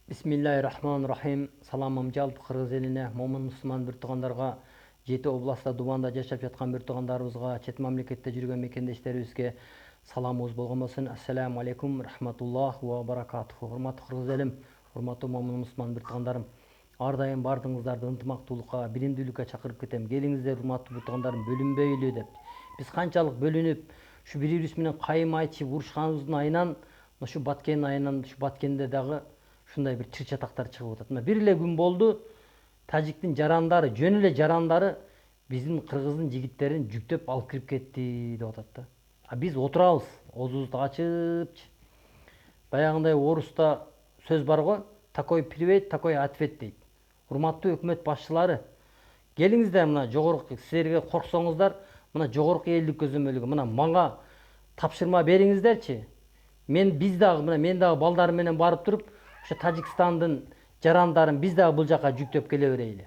Bismillahirrahmanirrahim. Salamым жалпы Кыргыз элине, момун мусулман бир туугандарга, жети областта Дубанда жашап жаткан бир туугандарыбызга, чет мамлекетте жүргөн мекендештерибизге саламыбыз болгон болсун. Ассаламу алейкум рахматуллах ва баракатуху. Урматтуу Кыргыз элим, урматтуу момун мусулман бир туугандарым. Ар дайым бардыгыңыздарды ынтымактуулукка, биримдүүлүккө чакырып кетем. Келиңиздер урматтуу бир туугандарым, бөлүнбөйлү деп. Биз канчалык бөлүнүп, ушу бири-бирибиз менен кайым айтышып урушканыбыздын айынан, ушу Баткен айынан, ушу Баткенде дагы ушундай бир чыр чатактар чыгып атат. Мына бир эле күн болду, тажиктин жарандары, жөн эле жарандары биздин кыргыздын жигиттерин жүктөп алып кирип кетти деп атат да. А биз отурабыз, оозубузду ачыпчы. Баягындай оруста сөз бар го, такой привет, такой ответ дейт. Урматтуу өкмөт башчылары, келиңиздер мына жогорку, силерге корксоңуздар, мына жогорку элдик көзөмөлгө, мына мага тапшырма бериңиздерчи. Мен дагы балдарым менен барып туруп, ошо Тажикстандын жарандарын биз дагы бул жака жүктөп келе берели.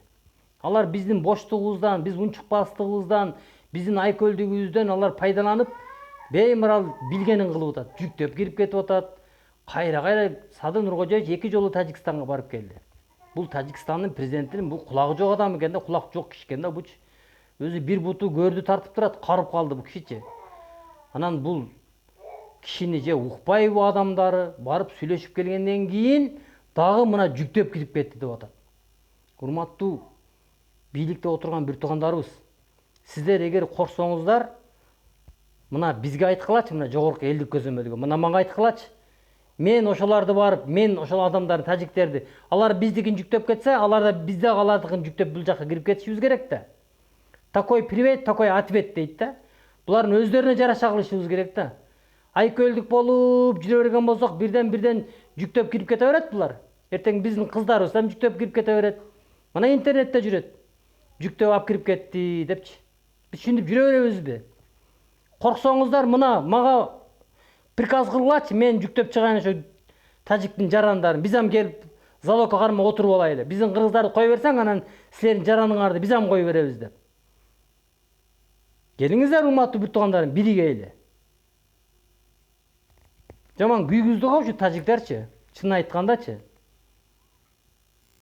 Алар биздин боштугубуздан, биз унчукпастыгыбыздан, биздин айкөлдүгүбүздөн алар пайдаланып, беймарал билгенин кылып атат, жүктөп кирип кетип атат. Кайра Садыр Нуркожоевич 2 жолу Тажикстанга барып келди. Бул Тажикстандын президентинин бул кулагы жок адам экен да, кулак жок киши экен да бучу. Өзү бир буту көрдү тартып турат, карып калды бу кишичи. Анан бул кишини же укпай бу адамдары барып сүйлөшүп келгенден кийин дагы мына жүктөп кирип кетти деп атат. Урматтуу бийликте отурган бир туугандарыбыз, сиздер эгер корксоңуздар, мына бизге айткылачы, мына жогорку элдик көзөмөлгө, мына мага айткылачы. Мен ошолорду барып, мен ошол адамдарды, тажиктерди, алар биздикин жүктөп кетсе, алар да бизде алардыкын жүктөп бул жака кирип кетишибиз керек да. Такой привет, такой ответ дейт да. Булардын өздөрүнө жараша кылышыбыз керек да. Айкөлдүк болуп жүрө берген болсок, бирден жүктөп кирип кете берет булар. Эртең биздин кыздарыбыз да жүктөп кирип кете берет. Мына интернетте жүрөт. Жүктөп алып кирип кетти депчи. Биз түшүнүп жүрө беребизби? Корксоңуздар, мына мага приказ кылгылачы, мен жүктөп чыгайын ошо тажиктин жарандарын. Биз ам келип залогко кармай отуруп алайлы. Биздин кыргыздарды кое берсең, анан силердин жараныңарды биз ам кое беребиз деп. Келиңиздер урматтуу бир туугандарым, биригейли. Жаман күйгүздү го ушу тажиктерчи, чын айткандачы.